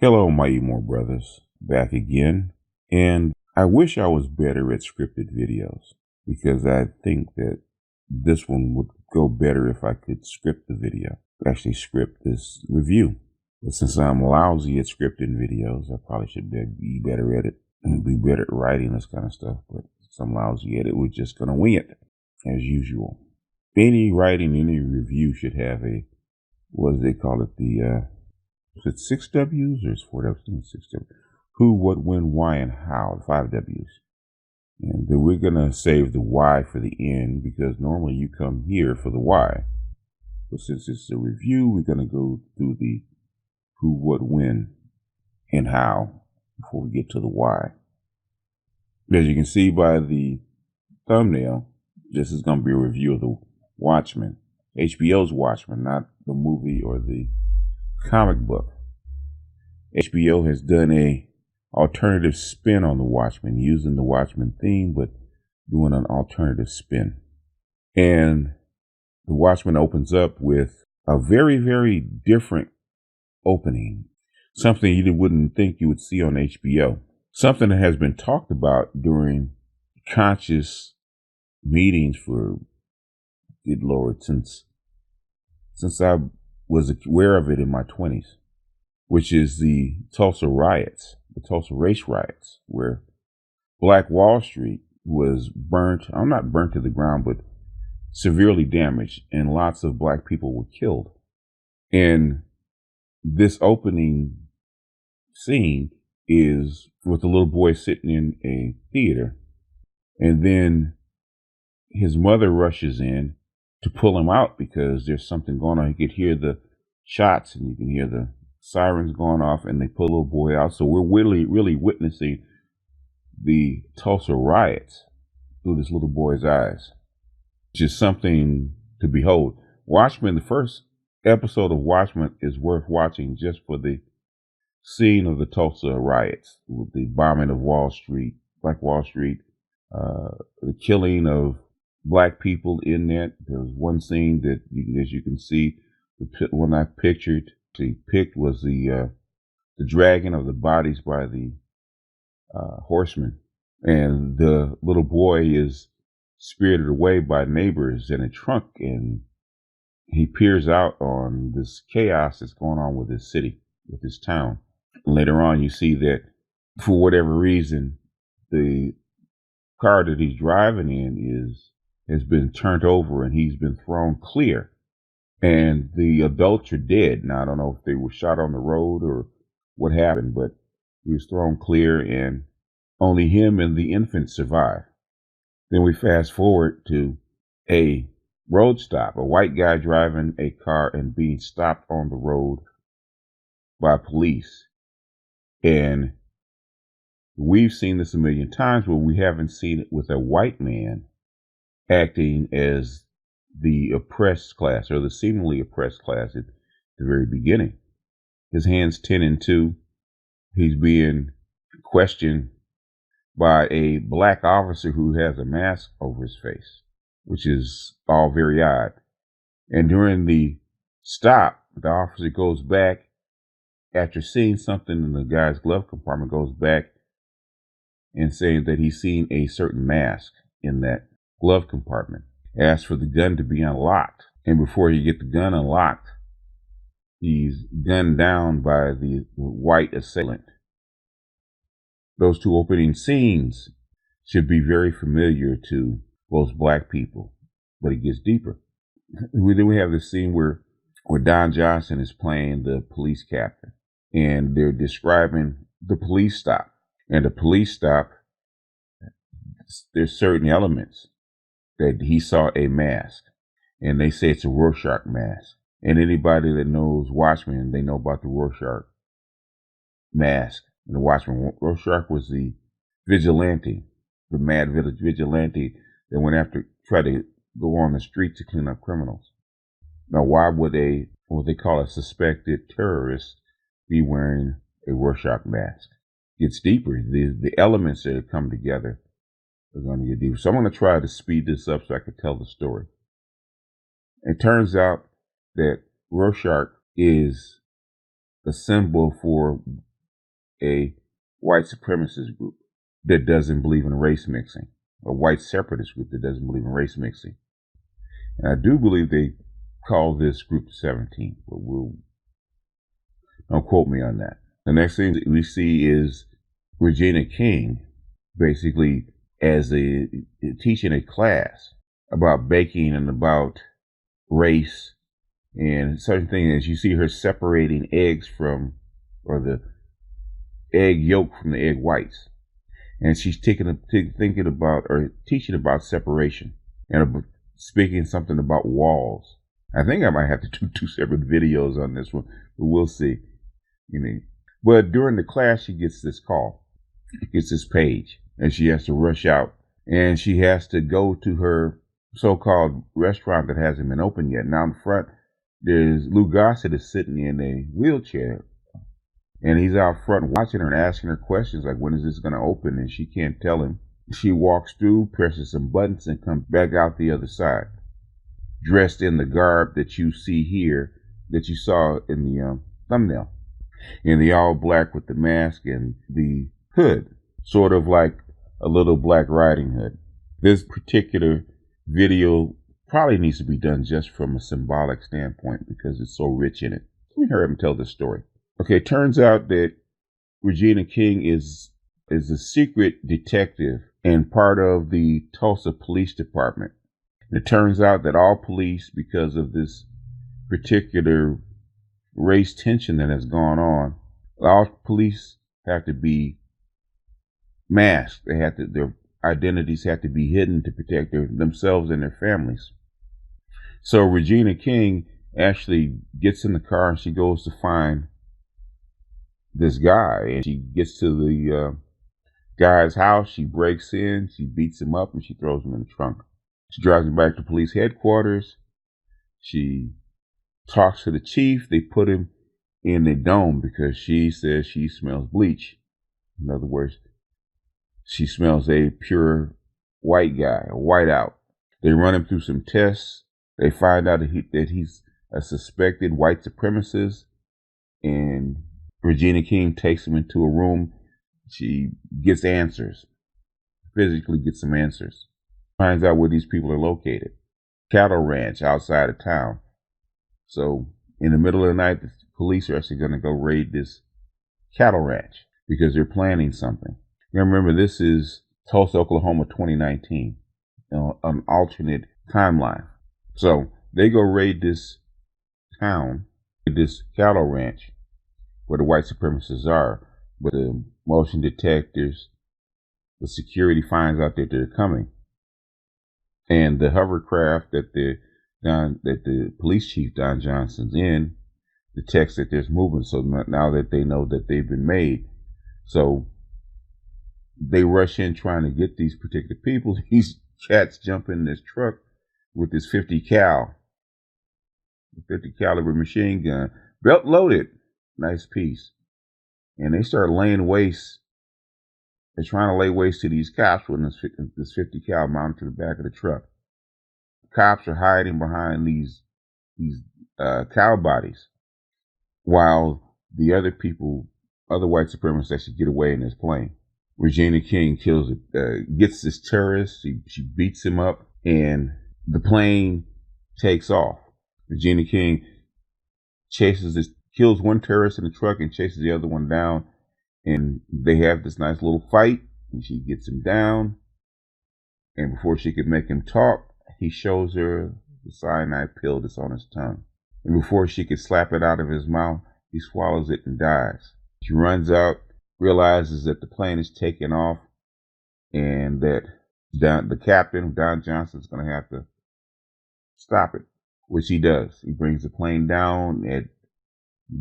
Hello, my emo brothers, back again. And I wish I was better at scripted videos because I think that this one would go better if I could script the video, actually script this review. But since I'm lousy at scripting videos, I probably should be better at it and be better at writing this kind of stuff. But since I'm lousy at it, we're just going to wing it as usual. Any writing, any review should have what do they call it? Is it 6 W's or is 4 W's? 6 W's. Who, what, when, why, and how. 5 W's. And then we're going to save the why for the end because normally you come here for the why. But since it's a review, we're going to go through the who, what, when, and how before we get to the why. As you can see by the thumbnail, this is going to be a review of the Watchmen. HBO's Watchmen, not the movie or the comic book. HBO has done a alternative spin on the Watchmen, using the Watchmen theme, but doing an alternative spin. And the Watchmen opens up with a very, very different opening. Something you wouldn't think you would see on HBO. Something that has been talked about during conscious meetings for, good Lord, since I was aware of it in my 20s, which is the Tulsa riots, the Tulsa race riots, where Black Wall Street was burnt, not burnt to the ground, but severely damaged, and lots of black people were killed. And this opening scene is with a little boy sitting in a theater, and then his mother rushes in to pull him out because there's something going on. You could hear the shots and you can hear the sirens going off, and they pull a little boy out. So we're really witnessing the Tulsa riots through this little boy's eyes, which is something to behold. Watchmen, the first episode of Watchmen is worth watching just for the scene of the Tulsa riots, with the bombing of Wall Street, Black Wall Street, the killing of black people in that. There was one scene that, as you can see, the one I picked was the dragging of the bodies by the horsemen, and the little boy is spirited away by neighbors in a trunk, and he peers out on this chaos that's going on with his city, with his town. Later on, you see that for whatever reason, the car that he's driving in has been turned over and he's been thrown clear. And the adults are dead. Now, I don't know if they were shot on the road or what happened, but he was thrown clear and only him and the infant survive. Then we fast forward to a road stop, a white guy driving a car and being stopped on the road by police. And we've seen this a million times, but we haven't seen it with a white man acting as the oppressed class, or the seemingly oppressed class, at the very beginning. His hands 10 and 2. He's being questioned by a black officer who has a mask over his face, which is all very odd. And during the stop, the officer goes back after seeing something in the guy's glove compartment, goes back and saying that he's seen a certain mask in that glove compartment. Asks for the gun to be unlocked. And before he get the gun unlocked, he's gunned down by the white assailant. Those two opening scenes should be very familiar to most black people, but it gets deeper. Then we have this scene where Don Johnson is playing the police captain, and they're describing the police stop. And the police stop, there's certain elements that he saw a mask, and they say it's a Rorschach mask. And anybody that knows Watchmen, they know about the Rorschach mask. And the Watchmen, Rorschach was the vigilante, the mad village vigilante that went after, try to go on the street to clean up criminals. Now, why would what they call a suspected terrorist, be wearing a Rorschach mask? It's deeper. The elements that have come together are going to get deeper. So I'm going to try to speed this up so I can tell the story. It turns out that Rorschach is a symbol for a white supremacist group that doesn't believe in race mixing, a white separatist group that doesn't believe in race mixing. And I do believe they call this group 17, but don't quote me on that. The next thing that we see is Regina King basically teaching a class about baking and about race and certain things. You see her separating eggs or the egg yolk from the egg whites. And she's thinking about or teaching about separation and speaking something about walls. I think I might have to do 2 separate videos on this one, but we'll see. But during the class, she gets this call. She gets this page, and she has to rush out. And she has to go to her so-called restaurant that hasn't been open yet. Now in front, there's Lou Gossett is sitting in a wheelchair. And he's out front watching her and asking her questions like, when is this going to open? And she can't tell him. She walks through, presses some buttons, and comes back out the other side, dressed in the garb that you see here, that you saw in the thumbnail. In the all black with the mask and the hood, sort of like a little Black Riding Hood. This particular video probably needs to be done just from a symbolic standpoint because it's so rich in it. Let me hurry up and tell this story. Okay, it turns out that Regina King is a secret detective and part of the Tulsa Police Department. And it turns out that all police, because of this particular race tension that has gone on, all police have to be masked. Their identities have to be hidden to protect themselves and their families. So Regina King actually gets in the car and she goes to find this guy, and she gets to the guy's house. She breaks in, she beats him up, and she throws him in the trunk. She drives him back to police headquarters. She talks to the chief. They put him in the dome because she says she smells bleach. In other words, she smells a pure white guy, a whiteout. They run him through some tests. They find out that he's a suspected white supremacist, and Regina King takes him into a room. She gets answers, physically gets some answers. Finds out where these people are located. Cattle ranch outside of town. So in the middle of the night, the police are actually going to go raid this cattle ranch because they're planning something. Now remember, this is Tulsa, Oklahoma 2019, an alternate timeline. So they go raid this town, this cattle ranch, where the white supremacists are, but the motion detectors, the security finds out that they're coming, and the hovercraft that the police chief Don Johnson's in detects that there's movement. So now that they know that they've been made, so they rush in trying to get these particular people. These cats jump in this truck with this 50 caliber machine gun, belt loaded. Nice piece. And they start laying waste. They're trying to lay waste to these cops with this 50 cal mounted to the back of the truck. Cops are hiding behind these cow bodies while the other white supremacists actually get away in this plane. Regina King gets this terrorist. She beats him up, and the plane takes off. Regina King kills one terrorist in the truck and chases the other one down, and they have this nice little fight, and she gets him down, and before she could make him talk, he shows her the cyanide pill that's on his tongue, and before she could slap it out of his mouth, he swallows it and dies. She runs out, realizes that the plane is taking off, and that the captain, Don Johnson, is going to have to stop it, which he does. He brings the plane down at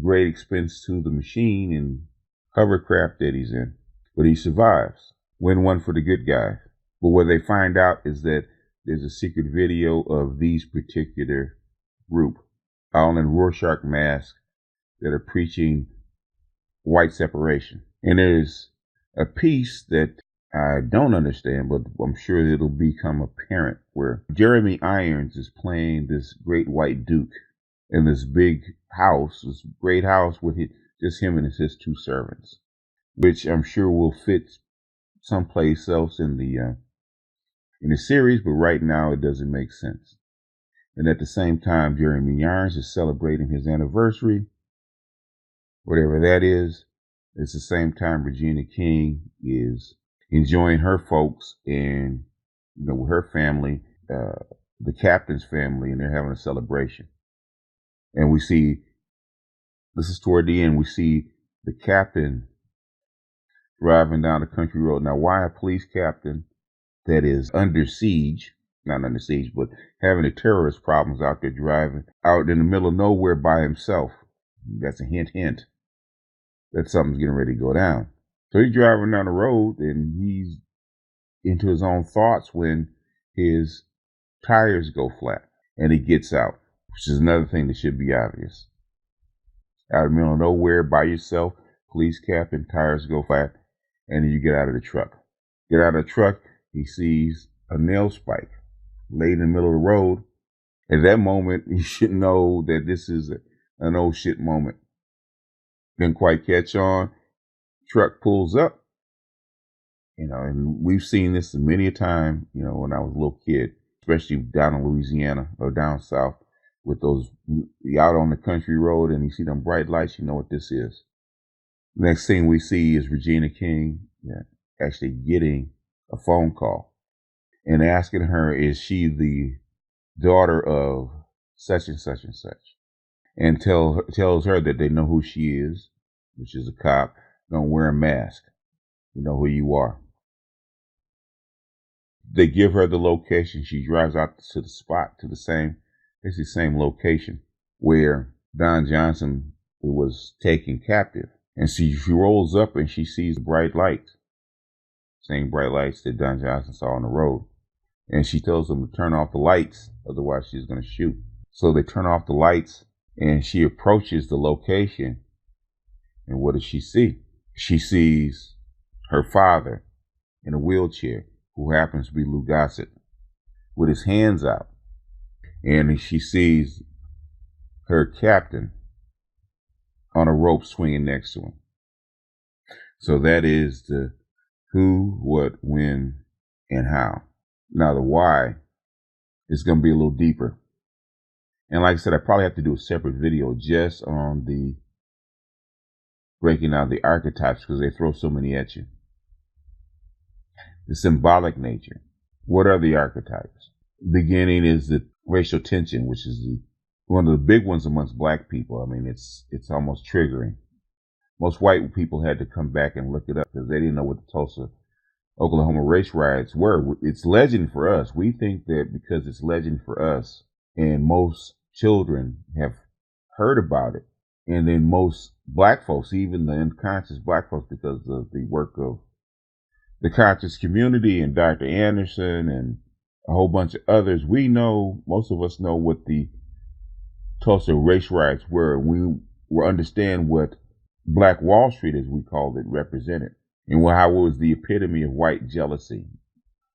great expense to the machine and hovercraft that he's in, but he survives. Win one for the good guys. But what they find out is that there's a secret video of these particular group, all in Rorschach masks, that are preaching white separation. And there's a piece that I don't understand, but I'm sure it'll become apparent, where Jeremy Irons is playing this great white duke in this big house, this great house with just him and his 2 servants. which I'm sure will fit someplace else in the series, but right now it doesn't make sense. And at the same time, Jeremy Irons is celebrating his anniversary, whatever that is. It's the same time Regina King is enjoying her folks and with her family, the captain's family, and they're having a celebration. And we see, this is toward the end, we see the captain driving down the country road. Now, why a police captain that is under siege, not under siege, but having the terrorist problems out there driving out in the middle of nowhere by himself? That's a hint that something's getting ready to go down. So he's driving down the road and he's into his own thoughts when his tires go flat and he gets out, which is another thing that should be obvious. Out in the middle of nowhere by yourself, police captain, tires go flat, and then you get out of the truck. Get out of the truck, he sees a nail spike laid in the middle of the road. At that moment, you should know that this is an oh shit moment. Didn't quite catch on. Truck pulls up, and we've seen this many a time, when I was a little kid, especially down in Louisiana or down south with those out on the country road and you see them bright lights, you know what this is. Next thing we see is Regina King actually getting a phone call and asking her, is she the daughter of such and such and such? And tells her that they know who she is, which is a cop. Don't wear a mask. You know who you are. They give her the location. She drives out to the spot, to the same location where Don Johnson was taken captive. And she rolls up and she sees bright lights, same bright lights that Don Johnson saw on the road. And she tells them to turn off the lights, otherwise she's going to shoot. So they turn off the lights and she approaches the location. And what does she see? She sees her father in a wheelchair, who happens to be Lou Gossett, with his hands out. And she sees her captain on a rope swinging next to him. So that is the who, what, when, and how. Now the why is going to be a little deeper. And like I said, I probably have to do a separate video just on the breaking down the archetypes, because they throw so many at you. The symbolic nature. What are the archetypes? Beginning is the racial tension, which is one of the big ones amongst black people. I mean, it's almost triggering. Most white people had to come back and look it up because they didn't know what the Tulsa, Oklahoma race riots were. It's legend for us. We think that because it's legend for us, and most children have heard about it, and then most black folks, even the unconscious black folks, because of the work of the conscious community and Dr. Anderson and a whole bunch of others, we know, most of us know what the Tulsa race riots were. We will understand what Black Wall Street, as we called it, represented, and how it was the epitome of white jealousy,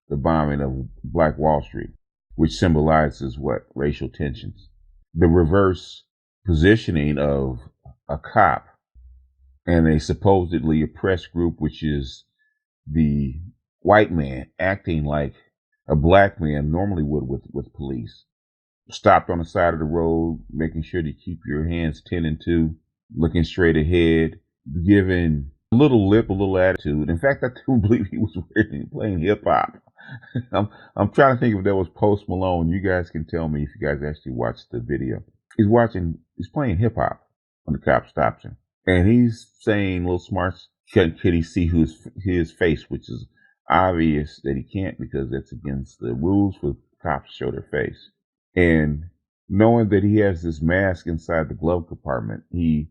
the bombing of Black Wall Street, which symbolizes what? Racial tensions. The reverse positioning of a cop and a supposedly oppressed group, which is the white man acting like a black man normally would with police. Stopped on the side of the road, making sure to keep your hands 10 and 2, looking straight ahead, giving a little lip, a little attitude. In fact, I do believe he was playing hip hop. I'm trying to think if that was Post Malone. You guys can tell me if you guys actually watched the video. He's playing hip hop when the cop stops him. And he's saying little smarts. Can he see his face, which is obvious that he can't, because that's against the rules for cops to show their face. And knowing that he has this mask inside the glove compartment, he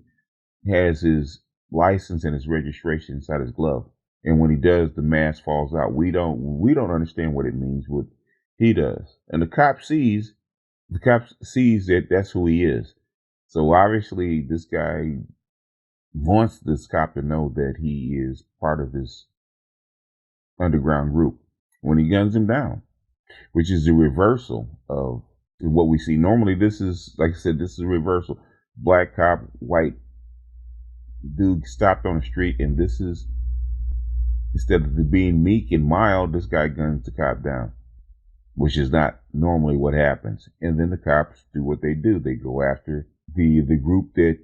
has his license and his registration inside his glove. And when he does, the mask falls out. We don't understand what it means, what he does. And the cop sees that that's who he is. So obviously this guy wants this cop to know that he is part of this underground group when he guns him down, which is the reversal of what we see. Normally, this is, like I said, this is a reversal. Black cop, white dude stopped on the street, and this is Instead of being meek and mild, this guy guns the cop down, which is not normally what happens. And then the cops do what they do. They go after the group that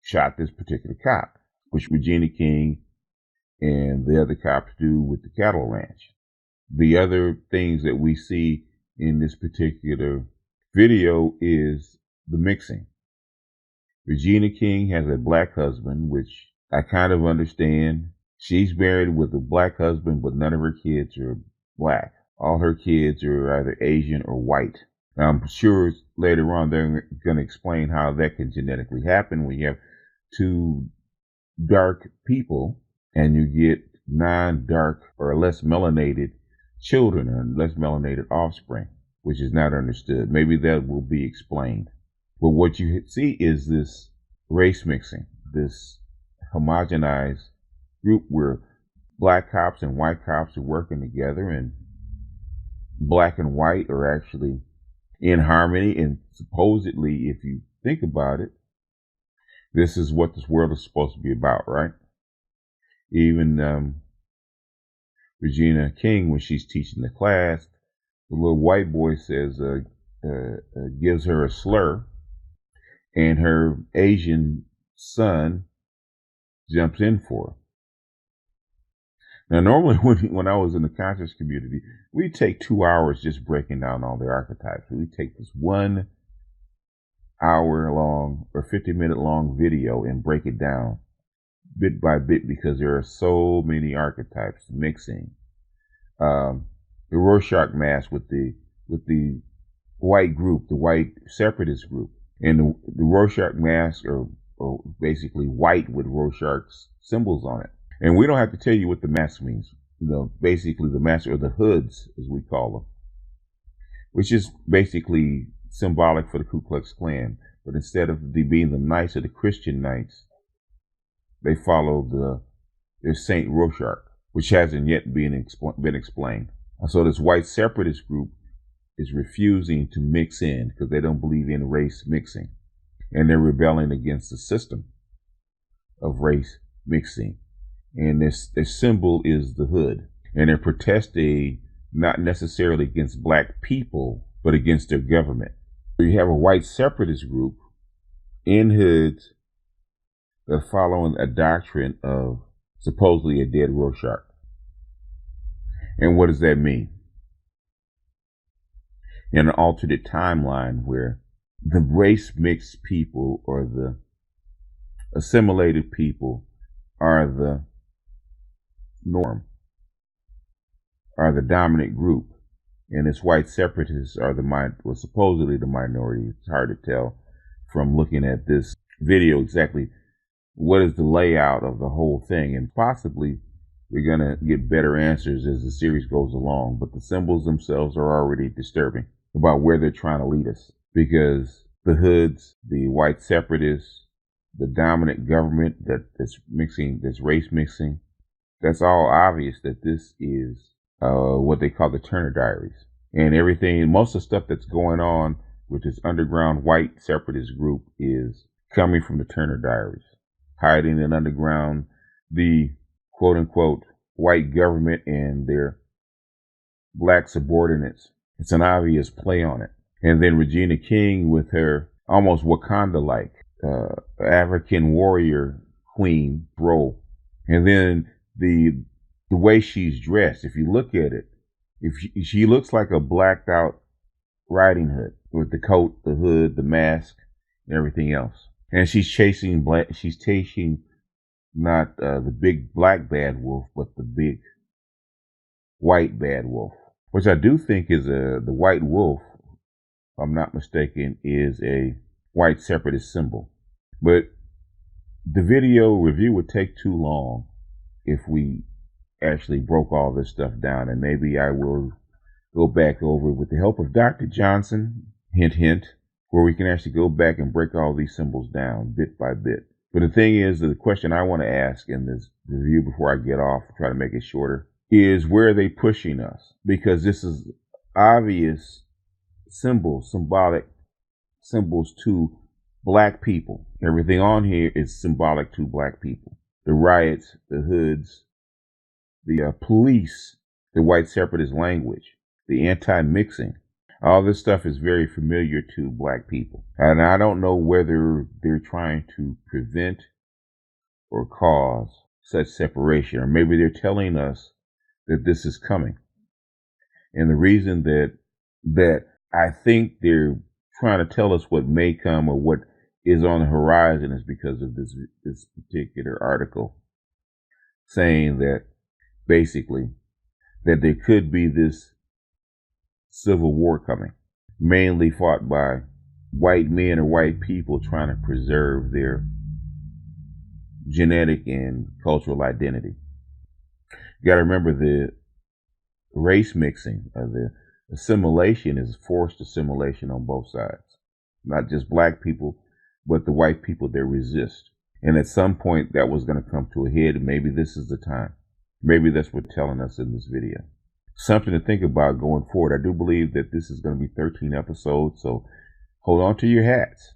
shot this particular cop, which Regina King and the other cops do with the cattle ranch. The other things that we see in this particular video is the mixing. Regina King has a black husband, which I kind of understand. She's married with a black husband, but none of her kids are black. All her kids are either Asian or white. Now, I'm sure later on they're going to explain how that can genetically happen when you have two dark people and you get non-dark or less melanated children or less melanated offspring, which is not understood. Maybe that will be explained. But what you see is this race mixing, this homogenized group where black cops and white cops are working together, and black and white are actually in harmony. And supposedly, if you think about it, this is what this world is supposed to be about, right? Even Regina King, when she's teaching the class, the little white boy says, gives her a slur, and her Asian son jumps in for her. Now, normally when I was in the conscious community, we take 2 hours just breaking down all the archetypes. We take this 1 hour long or 50-minute long video and break it down bit by bit, because there are so many archetypes mixing. The Rorschach mask with the white group, the white separatist group, and the Rorschach mask are basically white with Rorschach's symbols on it. And we don't have to tell you what the mask means. You know, basically the mask, or the hoods as we call them, which is basically symbolic for the Ku Klux Klan. But instead of being the Knights of the Christian Knights, they follow the Saint Rorschach, which hasn't yet been explained. So this white separatist group is refusing to mix in because they don't believe in race mixing. And they're rebelling against the system of race mixing. And their symbol is the hood. And they're protesting not necessarily against black people, but against their government. So you have a white separatist group in hoods that are following a doctrine of supposedly a dead Rorschach. And what does that mean? In an alternate timeline where the race mixed people or the assimilated people are the norm, are the dominant group, and its white separatists are supposedly the minority. It's hard to tell from looking at this video exactly what is the layout of the whole thing, and possibly we're going to get better answers as the series goes along. But the symbols themselves are already disturbing about where they're trying to lead us, because the hoods, the white separatists, the dominant government that's mixing, this race mixing, that's all obvious that this is what they call the Turner Diaries. And everything, most of the stuff that's going on with this underground white separatist group is coming from the Turner Diaries, hiding in underground the quote-unquote white government and their black subordinates. It's an obvious play on it. And then Regina King with her almost Wakanda-like African warrior queen role. And then the way she's dressed, if you look at it, she looks like a blacked out Riding Hood with the coat, the hood, the mask, and everything else. And she's chasing not the big black bad wolf, but the big white bad wolf, which I do think is the white wolf, if I'm not mistaken, is a white separatist symbol. But the video review would take too long if we actually broke all this stuff down, and maybe I will go back over with the help of Dr. Johnson, hint, hint, where we can actually go back and break all these symbols down bit by bit. But the thing is, the question I want to ask in this review before I get off, try to make it shorter, is where are they pushing us? Because this is obvious symbolic symbols to black people. Everything on here is symbolic to black people. The riots, the hoods, the police, the white separatist language, the anti-mixing. All this stuff is very familiar to black people. And I don't know whether they're trying to prevent or cause such separation, or maybe they're telling us that this is coming. And the reason that I think they're trying to tell us what may come or what is on the horizon is because of this particular article saying that basically that there could be this civil war coming, mainly fought by white men or white people trying to preserve their genetic and cultural identity. You got to remember the race mixing, the assimilation is forced assimilation on both sides. Not just black people, but the white people that resist. And at some point that was going to come to a head, and maybe this is the time. Maybe that's what they're telling us in this video. Something to think about going forward. I do believe that this is going to be 13 episodes, so hold on to your hats.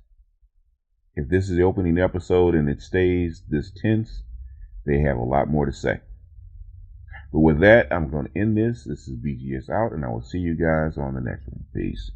If this is the opening episode and it stays this tense, they have a lot more to say. But with that, I'm going to end this. This is BGS out, and I will see you guys on the next one. Peace.